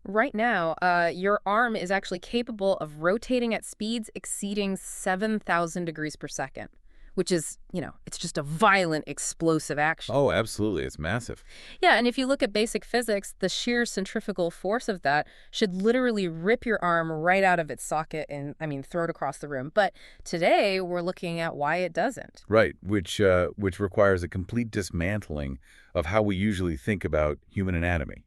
Right now, your arm is actually capable of rotating at speeds exceeding 7,000 degrees per second, which is, it's just a violent, explosive action. Oh, absolutely. It's massive. Yeah, and if you look at basic physics, the sheer centrifugal force of that should literally rip your arm right out of its socket and, throw it across the room. But today, we're looking at why it doesn't. Right, which requires a complete dismantling of how we usually think about human anatomy.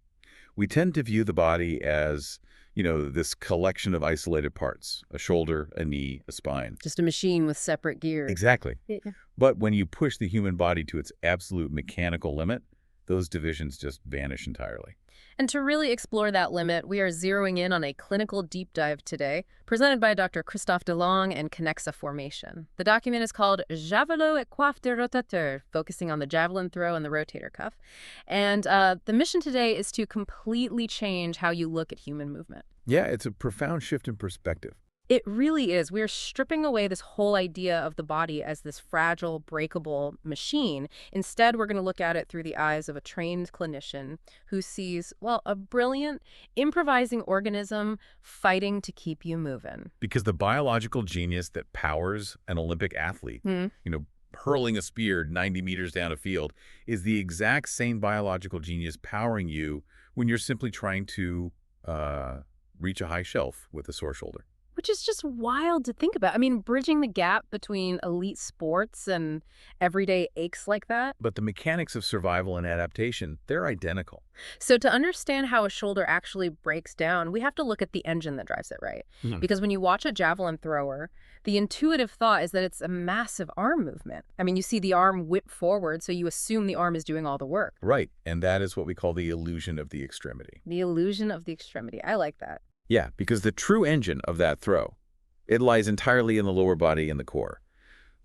We tend to view the body as, this collection of isolated parts, a shoulder, a knee, a spine. Just a machine with separate gears. Exactly. Yeah. But when you push the human body to its absolute mechanical limit, those divisions just vanish entirely. And to really explore that limit, we are zeroing in on a clinical deep dive today, presented by Dr. Christophe DeLong and Connexa Formation. The document is called Javelot et coiffe de rotateur, focusing on the javelin throw and the rotator cuff. And the mission today is to completely change how you look at human movement. Yeah, it's a profound shift in perspective. It really is. We're stripping away this whole idea of the body as this fragile, breakable machine. Instead, we're going to look at it through the eyes of a trained clinician who sees, well, a brilliant, improvising organism fighting to keep you moving. Because the biological genius that powers an Olympic athlete, Hmm. hurling a spear 90 meters down a field, is the exact same biological genius powering you when you're simply trying to reach a high shelf with a sore shoulder. Which is just wild to think about. Bridging the gap between elite sports and everyday aches like that. But the mechanics of survival and adaptation, they're identical. So to understand how a shoulder actually breaks down, we have to look at the engine that drives it, right? Mhm. Because when you watch a javelin thrower, the intuitive thought is that it's a massive arm movement. You see the arm whip forward, so you assume the arm is doing all the work. Right, and that is what we call the illusion of the extremity. The illusion of the extremity. I like that. Yeah, because the true engine of that throw, it lies entirely in the lower body and the core.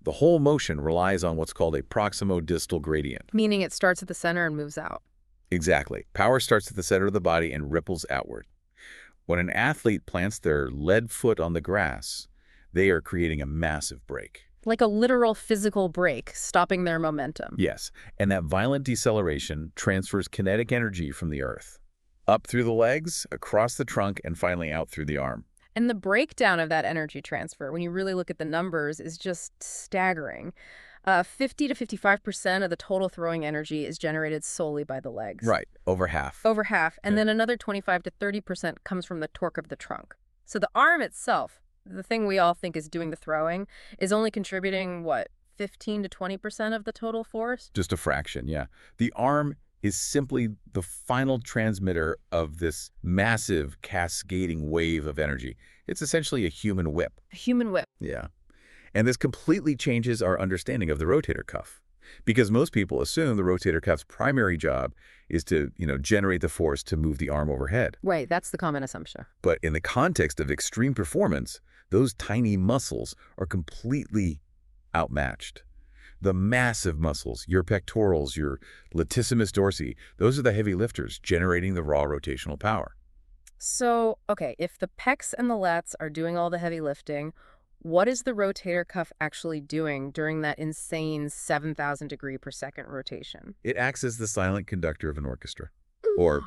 The whole motion relies on what's called a proximo-distal gradient. Meaning it starts at the center and moves out. Exactly. Power starts at the center of the body and ripples outward. When an athlete plants their lead foot on the grass, they are creating a massive break. Like a literal physical break, stopping their momentum. Yes, and that violent deceleration transfers kinetic energy from the earth, up through the legs, across the trunk, and finally out through the arm. And the breakdown of that energy transfer, when you really look at the numbers, is just staggering. 50 to 55% of the total throwing energy is generated solely by the legs. Right, over half. Over half. And Okay. then another 25 to 30% comes from the torque of the trunk. So the arm itself, the thing we all think is doing the throwing, is only contributing, 15 to 20% of the total force? Just a fraction, yeah. The arm is simply the final transmitter of this massive cascading wave of energy. It's essentially a human whip. A human whip. Yeah. And this completely changes our understanding of the rotator cuff. Because most people assume the rotator cuff's primary job is to, generate the force to move the arm overhead. Right, that's the common assumption. But in the context of extreme performance, those tiny muscles are completely outmatched. The massive muscles, your pectorals, your latissimus dorsi, those are the heavy lifters generating the raw rotational power. So, okay, if the pecs and the lats are doing all the heavy lifting, what is the rotator cuff actually doing during that insane 7,000 degree per second rotation? It acts as the silent conductor of an orchestra. Or,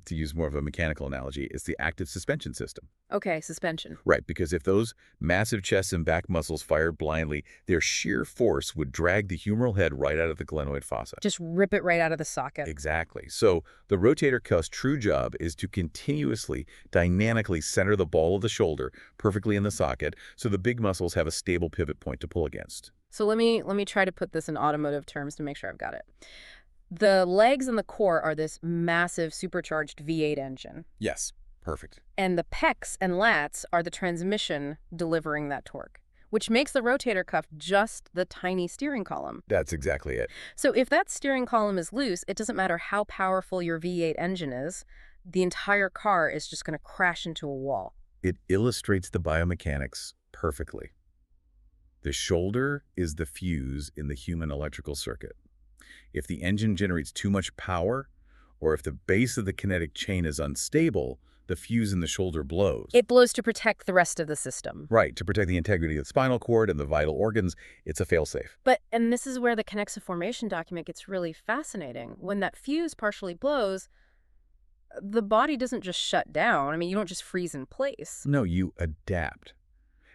to use more of a mechanical analogy, it's the active suspension system. Okay, suspension. Right, because if those massive chest and back muscles fired blindly, their sheer force would drag the humeral head right out of the glenoid fossa. Just rip it right out of the socket. Exactly. So the rotator cuff's true job is to continuously, dynamically center the ball of the shoulder perfectly in the socket so the big muscles have a stable pivot point to pull against. So let me try to put this in automotive terms to make sure I've got it. The legs and the core are this massive supercharged V8 engine. Yes, perfect. And the pecs and lats are the transmission delivering that torque, which makes the rotator cuff just the tiny steering column. That's exactly it. So if that steering column is loose, it doesn't matter how powerful your V8 engine is, the entire car is just going to crash into a wall. It illustrates the biomechanics perfectly. The shoulder is the fuse in the human electrical circuit. If the engine generates too much power, or if the base of the kinetic chain is unstable, the fuse in the shoulder blows. It blows to protect the rest of the system. Right, to protect the integrity of the spinal cord and the vital organs, it's a failsafe. And this is where the Connexa Formation document gets really fascinating. When that fuse partially blows, the body doesn't just shut down. I mean, you don't just freeze in place. No, you adapt.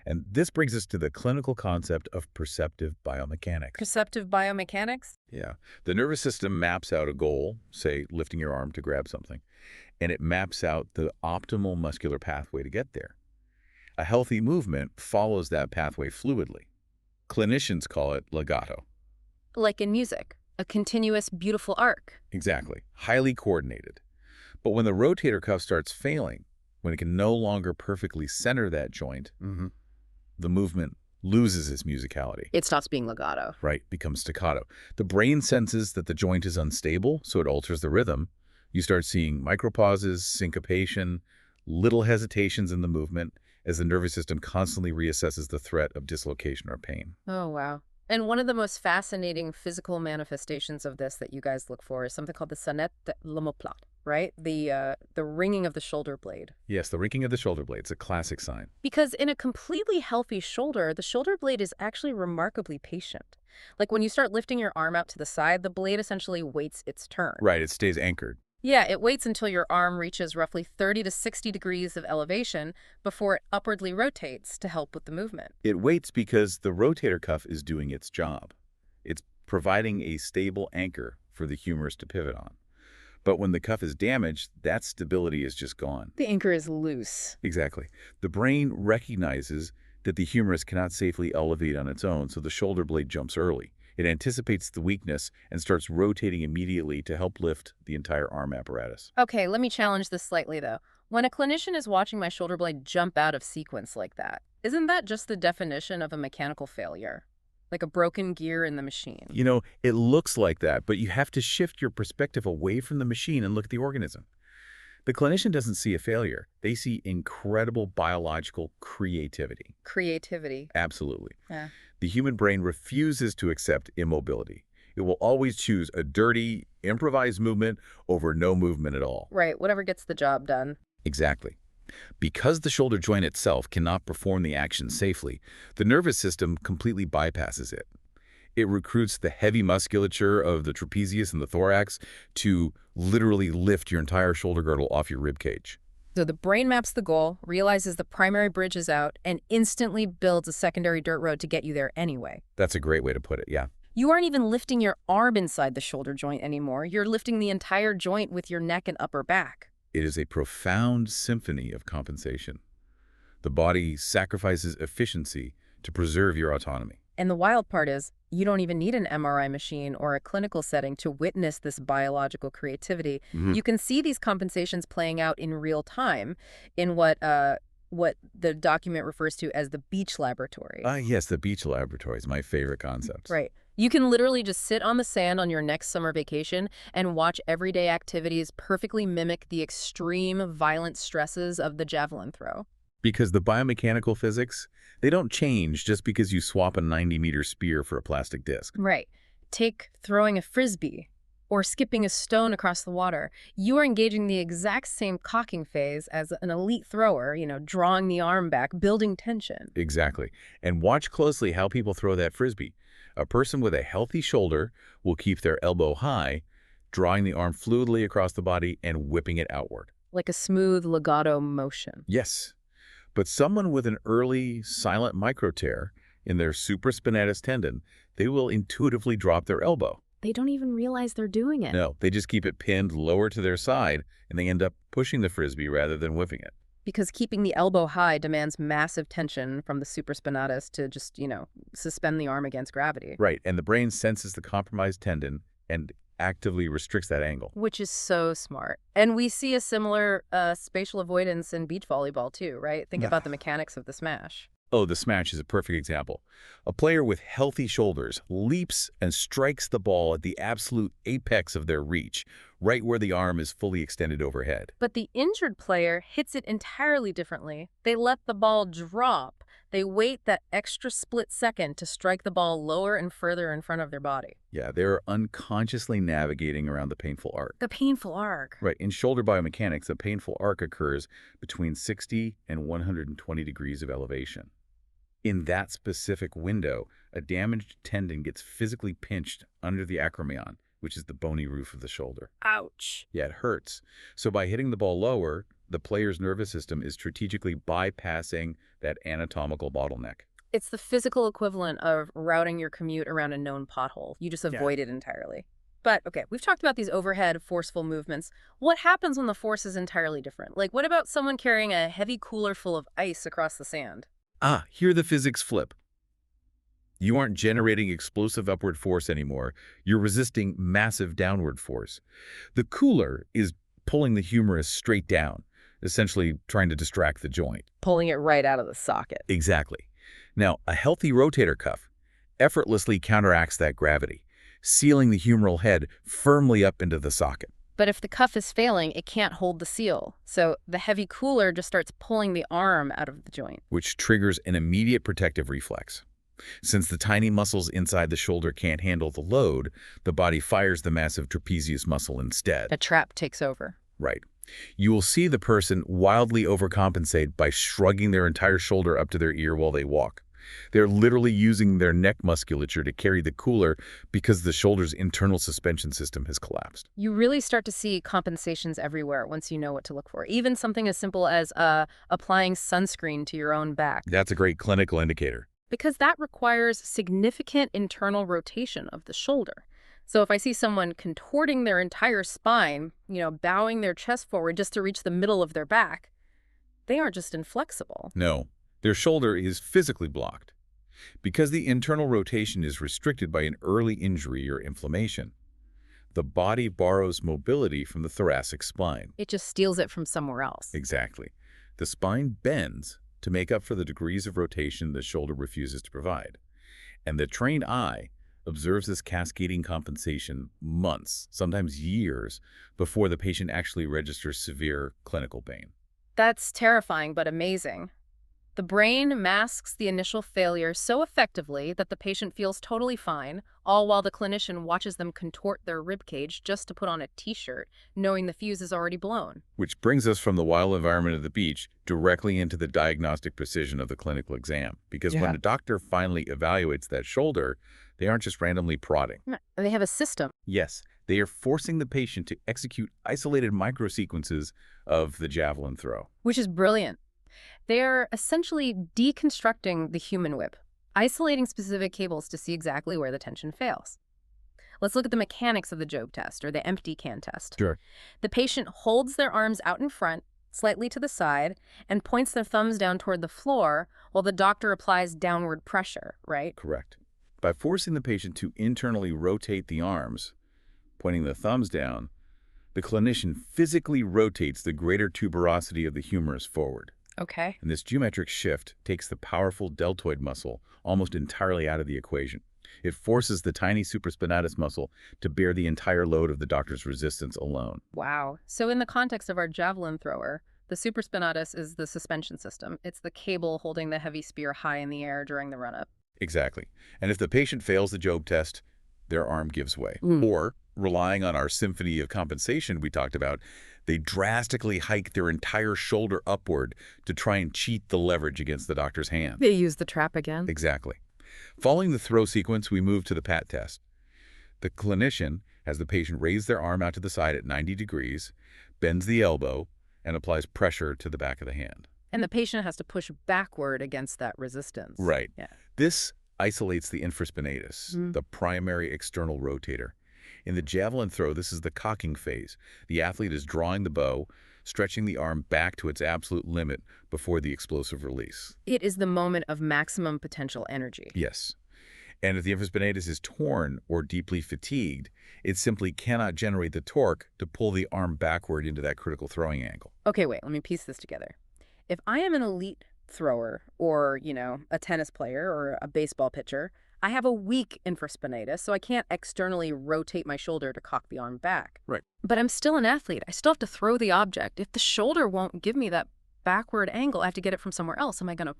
And this brings us to the clinical concept of perceptive biomechanics. Perceptive biomechanics? Yeah. The nervous system maps out a goal, say lifting your arm to grab something, and it maps out the optimal muscular pathway to get there. A healthy movement follows that pathway fluidly. Clinicians call it legato. Like in music, a continuous, beautiful arc. Exactly. Highly coordinated. But when the rotator cuff starts failing, when it can no longer perfectly center that joint, the movement loses its musicality. It stops being legato. Right, becomes staccato. The brain senses that the joint is unstable, so it alters the rhythm. You start seeing micropauses, syncopation, little hesitations in the movement as the nervous system constantly reassesses the threat of dislocation or pain. Oh, wow. And one of the most fascinating physical manifestations of this that you guys look for is something called the sonnette de l'omoplate, right? The ringing of the shoulder blade. Yes, the rinking of the shoulder blade is a classic sign. Because in a completely healthy shoulder, the shoulder blade is actually remarkably patient. Like when you start lifting your arm out to the side, the blade essentially waits its turn. Right, it stays anchored. Yeah, it waits until your arm reaches roughly 30 to 60 degrees of elevation before it upwardly rotates to help with the movement. It waits because the rotator cuff is doing its job. It's providing a stable anchor for the humerus to pivot on. But when the cuff is damaged, that stability is just gone. The anchor is loose. Exactly. The brain recognizes that the humerus cannot safely elevate on its own, so the shoulder blade jumps early. It anticipates the weakness and starts rotating immediately to help lift the entire arm apparatus. Okay, let me challenge this slightly, though. When a clinician is watching my shoulder blade jump out of sequence like that, isn't that just the definition of a mechanical failure? Like a broken gear in the machine? You know, it looks like that, but you have to shift your perspective away from the machine and look at the organism. The clinician doesn't see a failure. They see incredible biological creativity. Creativity. Absolutely. Yeah. The human brain refuses to accept immobility. It will always choose a dirty, improvised movement over no movement at all. Right, whatever gets the job done. Exactly. Because the shoulder joint itself cannot perform the action safely, the nervous system completely bypasses it. It recruits the heavy musculature of the trapezius and the thorax to literally lift your entire shoulder girdle off your rib cage. So the brain maps the goal, realizes the primary bridge is out, and instantly builds a secondary dirt road to get you there anyway. That's a great way to put it, yeah. You aren't even lifting your arm inside the shoulder joint anymore. You're lifting the entire joint with your neck and upper back. It is a profound symphony of compensation. The body sacrifices efficiency to preserve your autonomy. And the wild part is, you don't even need an MRI machine or a clinical setting to witness this biological creativity. You can see these compensations playing out in real time in what the document refers to as the beach laboratory. Yes, the beach laboratory is my favorite concept. Right. You can literally just sit on the sand on your next summer vacation and watch everyday activities perfectly mimic the extreme violent stresses of the javelin throw. Because the biomechanical physics, they don't change just because you swap a 90-meter spear for a plastic disc. Right. Take throwing a frisbee or skipping a stone across the water. You are engaging the exact same cocking phase as an elite thrower, drawing the arm back, building tension. Exactly. And watch closely how people throw that frisbee. A person with a healthy shoulder will keep their elbow high, drawing the arm fluidly across the body and whipping it outward. Like a smooth legato motion. Yes. But someone with an early silent microtear in their supraspinatus tendon, they will intuitively drop their elbow. They don't even realize they're doing it. No, they just keep it pinned lower to their side, and they end up pushing the frisbee rather than whipping it. Because keeping the elbow high demands massive tension from the supraspinatus to just, suspend the arm against gravity. Right, and the brain senses the compromised tendon and actively restricts that angle. Which is so smart. And we see a similar spatial avoidance in beach volleyball too, right? Think about the mechanics of the smash. Oh, the smash is a perfect example. A player with healthy shoulders leaps and strikes the ball at the absolute apex of their reach, right where the arm is fully extended overhead. But the injured player hits it entirely differently. They let the ball drop. They wait that extra split second to strike the ball lower and further in front of their body. Yeah, they're unconsciously navigating around the painful arc. The painful arc. Right. In shoulder biomechanics, the painful arc occurs between 60 and 120 degrees of elevation. In that specific window, a damaged tendon gets physically pinched under the acromion, which is the bony roof of the shoulder. Ouch. Yeah, it hurts. So by hitting the ball lower, the player's nervous system is strategically bypassing that anatomical bottleneck. It's the physical equivalent of routing your commute around a known pothole. You just avoid it entirely. But, okay, we've talked about these overhead, forceful movements. What happens when the force is entirely different? Like, what about someone carrying a heavy cooler full of ice across the sand? Here the physics flip. You aren't generating explosive upward force anymore. You're resisting massive downward force. The cooler is pulling the humerus straight down, essentially trying to distract the joint. Pulling it right out of the socket. Exactly. Now, a healthy rotator cuff effortlessly counteracts that gravity, sealing the humeral head firmly up into the socket. But if the cuff is failing, it can't hold the seal. So the heavy cooler just starts pulling the arm out of the joint. Which triggers an immediate protective reflex. Since the tiny muscles inside the shoulder can't handle the load, the body fires the massive trapezius muscle instead. A trap takes over. Right. You will see the person wildly overcompensate by shrugging their entire shoulder up to their ear while they walk. They're literally using their neck musculature to carry the cooler because the shoulder's internal suspension system has collapsed. You really start to see compensations everywhere once you know what to look for. Even something as simple as applying sunscreen to your own back. That's a great clinical indicator. Because that requires significant internal rotation of the shoulder. So if I see someone contorting their entire spine, bowing their chest forward just to reach the middle of their back, they aren't just inflexible. No, their shoulder is physically blocked. Because the internal rotation is restricted by an early injury or inflammation, the body borrows mobility from the thoracic spine. It just steals it from somewhere else. Exactly. The spine bends to make up for the degrees of rotation the shoulder refuses to provide. And the trained eye observes this cascading compensation months, sometimes years, before the patient actually registers severe clinical pain. That's terrifying but amazing. The brain masks the initial failure so effectively that the patient feels totally fine, all while the clinician watches them contort their ribcage just to put on a t-shirt, knowing the fuse is already blown. Which brings us from the wild environment of the beach directly into the diagnostic precision of the clinical exam. Because when a doctor finally evaluates that shoulder, they aren't just randomly prodding. They have a system. Yes, they are forcing the patient to execute isolated microsequences of the javelin throw. Which is brilliant. They are essentially deconstructing the human whip, isolating specific cables to see exactly where the tension fails. Let's look at the mechanics of the Jobe test, or the empty can test. Sure. The patient holds their arms out in front, slightly to the side, and points their thumbs down toward the floor while the doctor applies downward pressure, right? Correct. By forcing the patient to internally rotate the arms, pointing the thumbs down, the clinician physically rotates the greater tuberosity of the humerus forward. Okay. And this geometric shift takes the powerful deltoid muscle almost entirely out of the equation. It forces the tiny supraspinatus muscle to bear the entire load of the doctor's resistance alone. Wow. So in the context of our javelin thrower, the supraspinatus is the suspension system. It's the cable holding the heavy spear high in the air during the run-up. Exactly. And if the patient fails the Jobe test, their arm gives way. Or, relying on our symphony of compensation we talked about, they drastically hike their entire shoulder upward to try and cheat the leverage against the doctor's hand. They use the trap again. Exactly. Following the throw sequence, we move to the PAT test. The clinician has the patient raise their arm out to the side at 90 degrees, bends the elbow, and applies pressure to the back of the hand. And the patient has to push backward against that resistance. Right. Yeah. This isolates the infraspinatus, the primary external rotator. In the javelin throw, this is the cocking phase. The athlete is drawing the bow, stretching the arm back to its absolute limit before the explosive release. It is the moment of maximum potential energy. Yes. And if the infraspinatus is torn or deeply fatigued, it simply cannot generate the torque to pull the arm backward into that critical throwing angle. Okay, wait, let me piece this together. If I am an elite thrower or, a tennis player or a baseball pitcher, I have a weak infraspinatus, so I can't externally rotate my shoulder to cock the arm back. Right. But I'm still an athlete. I still have to throw the object. If the shoulder won't give me that backward angle, I have to get it from somewhere else. Am I going to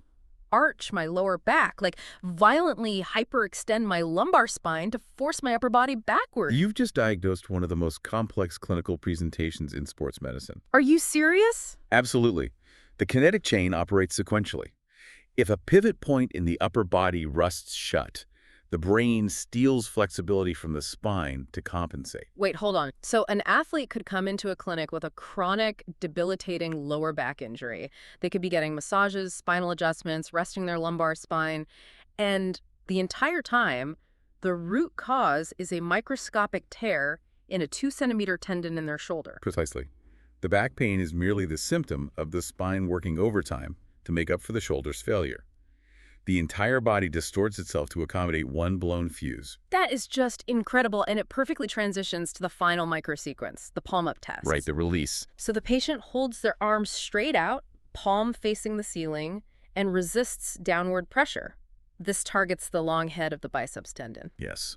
arch my lower back, like violently hyperextend my lumbar spine to force my upper body backward? You've just diagnosed one of the most complex clinical presentations in sports medicine. Are you serious? Absolutely. The kinetic chain operates sequentially. If a pivot point in the upper body rusts shut, The brain steals flexibility from the spine to compensate. Wait, hold on. So an athlete could come into a clinic with a chronic, debilitating lower back injury. They could be getting massages, spinal adjustments, resting their lumbar spine, and the entire time, the root cause is a microscopic tear in a 2-centimeter tendon in their shoulder. Precisely. The back pain is merely the symptom of the spine working overtime to make up for the shoulder's failure. The entire body distorts itself to accommodate one blown fuse. That is just incredible, and it perfectly transitions to the final microsequence, the palm-up test. Right, the release. So the patient holds their arms straight out, palm facing the ceiling, and resists downward pressure. This targets the long head of the biceps tendon. Yes.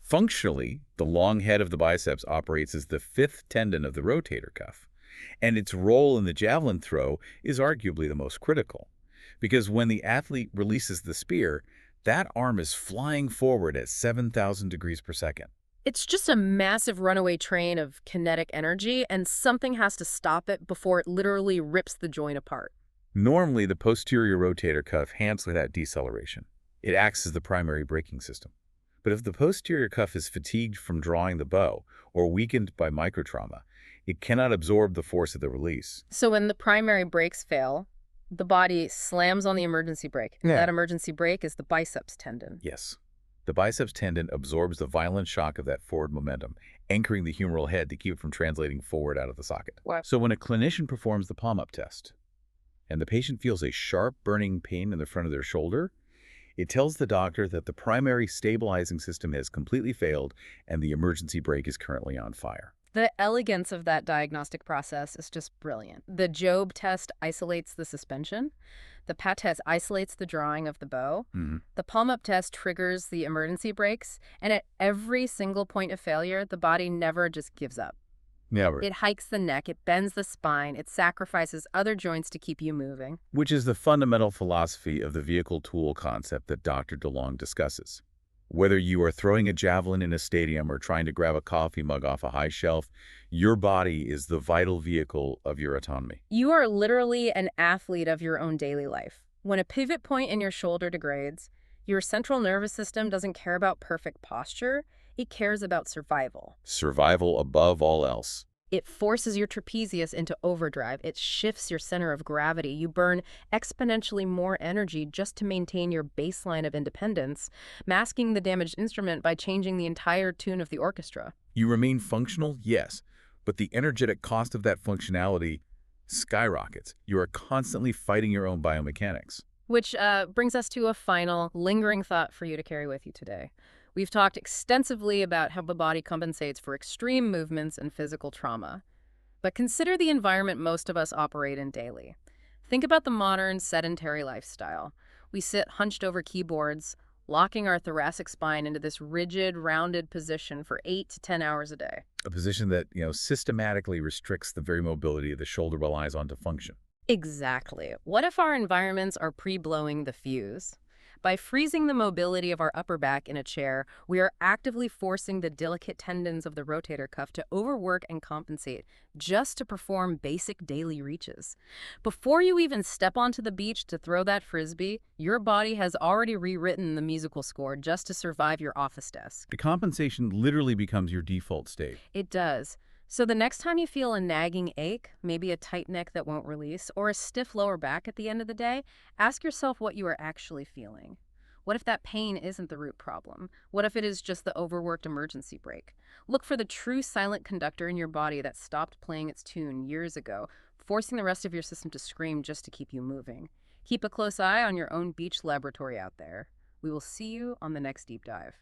Functionally, the long head of the biceps operates as the fifth tendon of the rotator cuff, and its role in the javelin throw is arguably the most critical. Because when the athlete releases the spear, that arm is flying forward at 7,000 degrees per second. It's just a massive runaway train of kinetic energy, and something has to stop it before it literally rips the joint apart. Normally, the posterior rotator cuff handles that deceleration. It acts as the primary braking system. But if the posterior cuff is fatigued from drawing the bow or weakened by microtrauma, it cannot absorb the force of the release. So when the primary brakes fail, the body slams on the emergency brake. Yeah. That emergency brake is the biceps tendon. Yes. The biceps tendon absorbs the violent shock of that forward momentum, anchoring the humeral head to keep it from translating forward out of the socket. Wow. So when a clinician performs the palm-up test, and the patient feels a sharp burning pain in the front of their shoulder, it tells the doctor that the primary stabilizing system has completely failed and the emergency brake is currently on fire. The elegance of that diagnostic process is just brilliant. The Job test isolates the suspension. The PAT test isolates the drawing of the bow. The palm-up test triggers the emergency brakes. And at every single point of failure, the body never just gives up. Never. It hikes the neck, it bends the spine, it sacrifices other joints to keep you moving. Which is the fundamental philosophy of the vehicle tool concept that Dr. DeLong discusses. Whether you are throwing a javelin in a stadium or trying to grab a coffee mug off a high shelf, your body is the vital vehicle of your autonomy. You are literally an athlete of your own daily life. When a pivot point in your shoulder degrades, your central nervous system doesn't care about perfect posture, it cares about survival. Survival above all else. It forces your trapezius into overdrive. It shifts your center of gravity. You burn exponentially more energy just to maintain your baseline of independence, masking the damaged instrument by changing the entire tune of the orchestra. You remain functional, yes, but the energetic cost of that functionality skyrockets. You are constantly fighting your own biomechanics. Which brings us to a final, lingering thought for you to carry with you today. We've talked extensively about how the body compensates for extreme movements and physical trauma. But consider the environment most of us operate in daily. Think about the modern, sedentary lifestyle. We sit hunched over keyboards, locking our thoracic spine into this rigid, rounded position for 8 to 10 hours a day. A position that, systematically restricts the very mobility the shoulder relies on to function. Exactly. What if our environments are pre-blowing the fuse? By freezing the mobility of our upper back in a chair, we are actively forcing the delicate tendons of the rotator cuff to overwork and compensate just to perform basic daily reaches. Before you even step onto the beach to throw that frisbee, your body has already rewritten the musical score just to survive your office desk. The compensation literally becomes your default state. It does. So the next time you feel a nagging ache, maybe a tight neck that won't release, or a stiff lower back at the end of the day, ask yourself what you are actually feeling. What if that pain isn't the root problem? What if it is just the overworked emergency brake? Look for the true silent conductor in your body that stopped playing its tune years ago, forcing the rest of your system to scream just to keep you moving. Keep a close eye on your own beach laboratory out there. We will see you on the next deep dive.